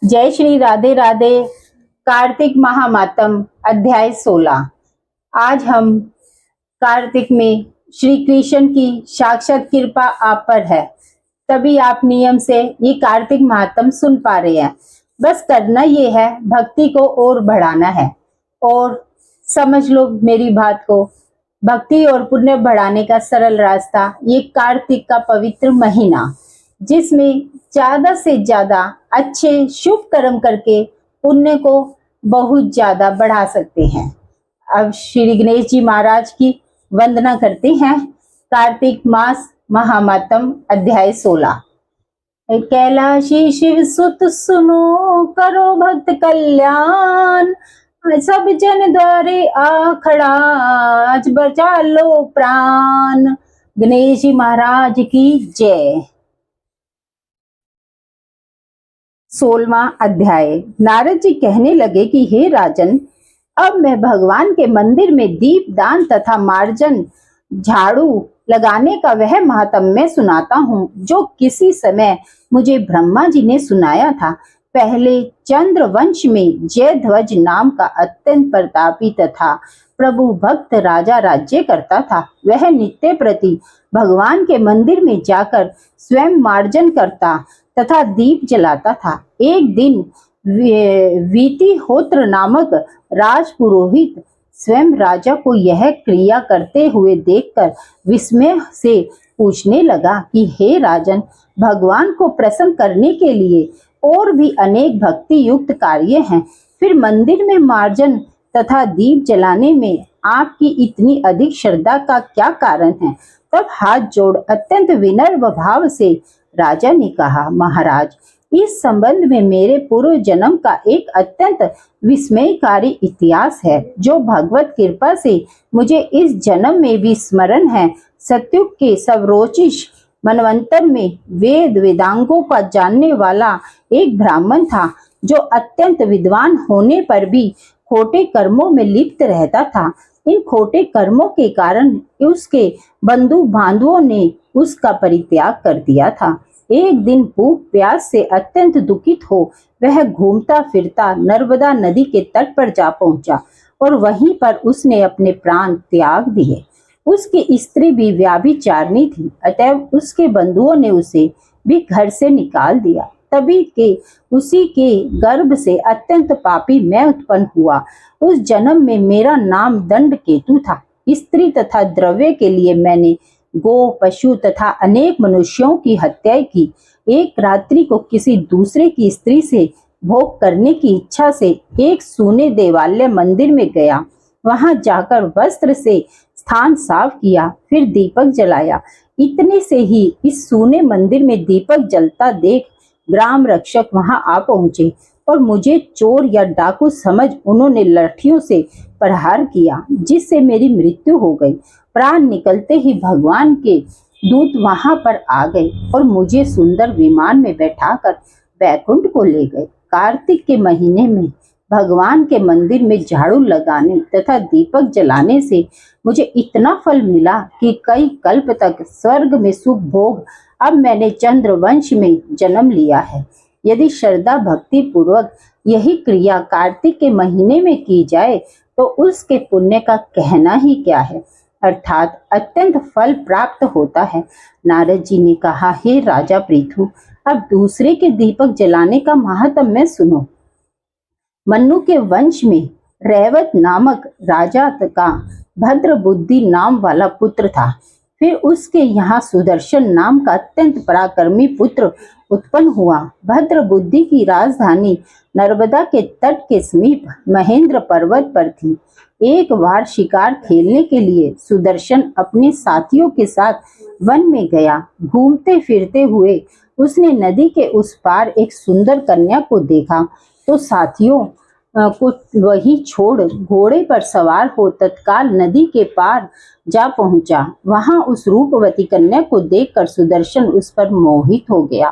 जय श्री राधे राधे। कार्तिक महामातम अध्याय 16। आज हम कार्तिक में श्री कृष्ण की साक्षात कृपा आप पर है, तभी आप नियम से ये कार्तिक महात्म सुन पा रहे हैं। बस करना ये है, भक्ति को और बढ़ाना है। और समझ लो मेरी बात को, भक्ति और पुण्य बढ़ाने का सरल रास्ता ये कार्तिक का पवित्र महीना, जिसमें ज्यादा से ज्यादा अच्छे शुभ कर्म करके पुण्य को बहुत ज्यादा बढ़ा सकते हैं। अब श्री गणेश जी महाराज की वंदना करते हैं। कार्तिक मास महामातम अध्याय 16। कैलाशी शिव सुत सुनो, करो भक्त कल्याण, सब जन द्वारे आखड़ा, आज बचा लो प्राण। गणेश जी महाराज की जय। 16वां अध्याय। नारद जी कहने लगे कि हे राजन, अब मैं भगवान के मंदिर में दीप दान तथा मार्जन झाड़ू लगाने का वह महात्म्य सुनाता हूँ, जो किसी समय मुझे ब्रह्मा जी ने सुनाया था। पहले चंद्र वंश में जयध्वज नाम का अत्यंत प्रतापी तथा प्रभु भक्त राजा राज्य करता था। वह नित्य प्रति भगवान के मंदिर में जाकर स्वयं मार्जन करता तथा दीप जलाता था। एक दिन वीतिहोत्र नामक राजपुरोहित स्वयं राजा को यह क्रिया करते हुए देखकर विस्मय से पूछने लगा कि हे राजन, भगवान को प्रसन्न करने के लिए और भी अनेक भक्ति युक्त कार्य हैं, फिर मंदिर में मार्जन तथा दीप जलाने में आपकी इतनी अधिक श्रद्धा का क्या कारण है? तब हाथ जोड़ अत्यंत विनम्र भाव से राजा ने कहा, महाराज, इस संबंध में मेरे पूर्व जन्म का एक अत्यंत विस्मयकारी इतिहास है, जो भगवत कृपा से मुझे इस जन्म में भी स्मरण है। सत्युग के सर्वोच्च मनवंतर में वेद वेदांगों का जानने वाला एक ब्राह्मण था, जो अत्यंत विद्वान होने पर भी खोटे कर्मों में लिप्त रहता था। इन खोटे कर्मों के कारण उसके बंधु बांधवों ने उसका परित्याग कर दिया था। एक दिन भूख प्यास से अत्यंत दुखित हो वह घूमता फिरता नर्मदा नदी के तट पर जा पहुंचा और वहीं पर उसने अपने प्राण त्याग दिए। उसकी स्त्री भी व्याभिचारिणी थी, अतएव उसके बंधुओं ने उसे भी घर से निकाल दिया। तभी के उसी के गर्भ से अत्यंत पापी मैं उत्पन्न हुआ। उस जन्म में मेरा नाम दंड केतु था। स्त्री तथा द्रव्य के लिए मैंने गो, पशु तथा अनेक मनुष्यों की हत्या की। एक रात्रि को किसी दूसरे की स्त्री से भोग करने की इच्छा से एक सूने देवालय मंदिर में गया। वहां जाकर वस्त्र से स्थान साफ किया, फिर दीपक जलाया। इतने से ही इस सूने मंदिर में दीपक जलता देख ग्राम रक्षक वहां आ पहुंचे और मुझे चोर या डाकू समझ उन्होंने लाठियों से प्रहार किया, जिससे मेरी मृत्यु हो गई। प्राण निकलते ही भगवान के दूत वहां पर आ गए और मुझे सुंदर विमान में बैठाकर बैकुंठ को ले गए। कार्तिक के महीने में भगवान के मंदिर में झाड़ू लगाने तथा दीपक जलाने से मुझे इतना फल मिला कि कई कल्प तक स्वर्ग में सुख भोग। अब मैंने चंद्र वंश में जन्म लिया है। यदि श्रद्धा भक्ति पूर्वक यही क्रिया कार्तिक के महीने में की जाए तो उसके पुण्य का कहना ही क्या है, अर्थात अत्यंत फल प्राप्त होता है। नारद जी ने कहा, हे राजा पृथु, अब दूसरे के दीपक जलाने का महात्म्य सुनो। मनु के वंश में रैवत नामक राजा का भद्र बुद्धि नाम वाला पुत्र था। फिर उसके यहाँ सुदर्शन नाम का अत्यंत पराक्रमी पुत्र उत्पन्न हुआ। भद्र बुद्धि की राजधानी नर्मदा के तट के समीप महेंद्र पर्वत पर थी। एक बार शिकार खेलने के लिए सुदर्शन अपने साथियों के साथ वन में गया। घूमते फिरते हुए उसने नदी के उस पार एक सुंदर कन्या को देखा तो साथियों को वही छोड़ घोड़े पर सवार हो तत्काल नदी के पार जा पहुंचा। वहां उस रूपवती कन्या को देखकर सुदर्शन उस पर मोहित हो गया।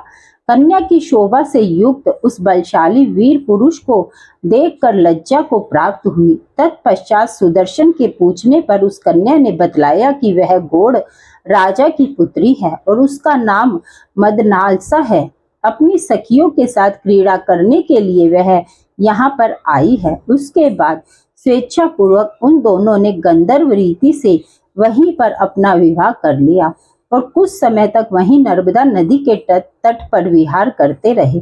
कन्या की शोभा से युक्त उस बलशाली वीर पुरुष को देखकर लज्जा को प्राप्त हुई। तत्पश्चात सुदर्शन के पूछने पर उस कन्या ने बतलाया कि वह घोड़ राजा की पुत्री है और उसका नाम मदनालसा है। अपनी सखियों के साथ क्रीड़ा करने के लिए वह यहाँ पर आई है। उसके बाद स्वेच्छापूर्वक उन दोनों ने गंधर्व रीति से वहीं पर अपना विवाह कर लिया और कुछ समय तक वहीं नर्मदा नदी के तट पर विहार करते रहे।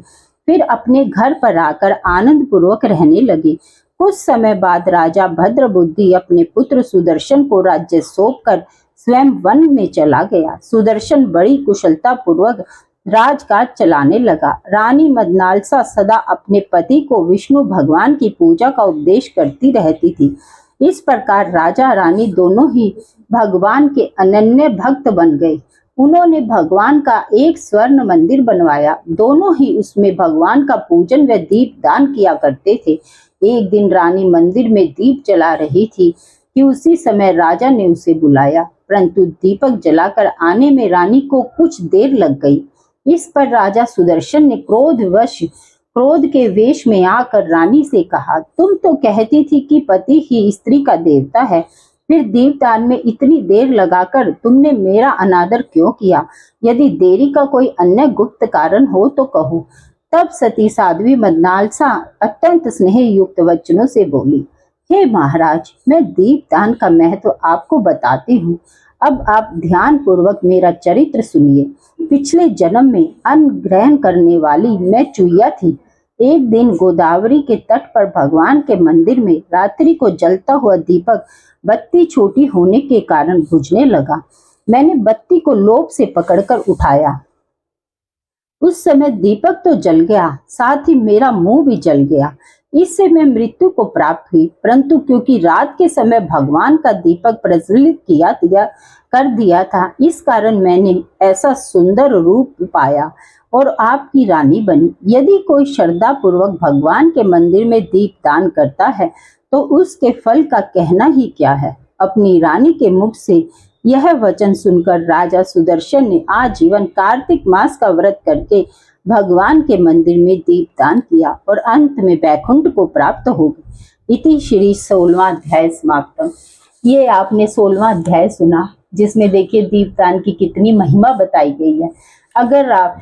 फिर अपने घर पर आकर आनंद पूर्वक रहने लगे। कुछ समय बाद राजा भद्रबुद्धि अपने पुत्र सुदर्शन को राज्य सौंपकर स्वयं वन में चला गया। सुदर्शन बड़ी कुशलता पूर्वक राजकाज चलाने लगा। रानी मदनालसा सदा अपने पति को विष्णु भगवान की पूजा का उपदेश करती रहती थी। इस प्रकार राजा रानी दोनों ही भगवान के अनन्य भक्त बन गए। उन्होंने भगवान का एक स्वर्ण मंदिर बनवाया। दोनों ही उसमें भगवान का पूजन व दीप दान किया करते थे। एक दिन रानी मंदिर में दीप जला रही थी कि उसी समय राजा ने उसे बुलाया, परंतु दीपक जलाकर आने में रानी को कुछ देर लग गई। इस पर राजा सुदर्शन ने क्रोध के वेश में आकर रानी से कहा, तुम तो कहती थी कि पति ही स्त्री का देवता है, फिर दीपदान में इतनी देर लगाकर तुमने मेरा अनादर क्यों किया? यदि देरी का कोई अन्य गुप्त कारण हो तो कहो। तब सती साध्वी मदनालसा अत्यंत स्नेह युक्त वचनों से बोली, हे महाराज, मैं दीपदान का महत्व आपको बताती हूँ। अब आप ध्यान पूर्वक मेरा चरित्र सुनिए। पिछले जन्म में अन्न ग्रहण करने वाली मैं चुईया थी। एक दिन गोदावरी के तट पर भगवान के मंदिर में रात्रि को जलता हुआ दीपक बत्ती छोटी होने के कारण बुझने लगा। मैंने बत्ती को लोभ से पकड़कर उठाया। उस समय दीपक तो जल गया, साथ ही मेरा मुंह भी जल गया। इससे मैं मृत्यु को प्राप्त हुई, परंतु क्योंकि रात के समय भगवान का दीपक प्रज्वलित कर दिया था, इस कारण मैंने ऐसा सुंदर रूप पाया और आपकी रानी बनी। यदि कोई श्रद्धा पूर्वक भगवान के मंदिर में दीप दान करता है तो उसके फल का कहना ही क्या है। अपनी रानी के मुख से यह वचन सुनकर राजा सुदर्शन ने आजीवन कार्तिक मास का व्रत करके भगवान के मंदिर में दीपदान किया और अंत में वैकुंठ को प्राप्त हो गए। इति श्री 16वां अध्याय समाप्तम। ये आपने 16वां अध्याय सुना, जिसमें देखिए दीपदान की कितनी महिमा बताई गई है। अगर आप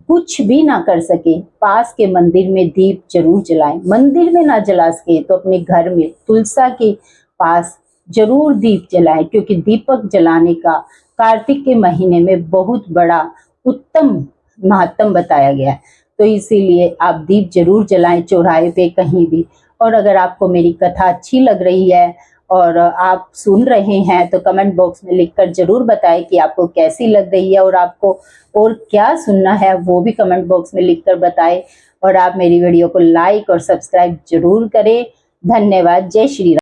कुछ भी ना कर सके, पास के मंदिर में दीप जरूर जलाएं। मंदिर में ना जला सके तो अपने घर में तुलसा के पास जरूर दीप जलाएं, क्योंकि दीपक जलाने का कार्तिक के महीने में बहुत बड़ा उत्तम महत्व बताया गया है। तो इसीलिए आप दीप जरूर जलाएं, चौराहे पे कहीं भी। और अगर आपको मेरी कथा अच्छी लग रही है और आप सुन रहे हैं तो कमेंट बॉक्स में लिखकर जरूर बताएं कि आपको कैसी लग रही है और आपको और क्या सुनना है, वो भी कमेंट बॉक्स में लिखकर बताएं। और आप मेरी वीडियो को लाइक और सब्सक्राइब जरूर करें। धन्यवाद। जय श्री राम।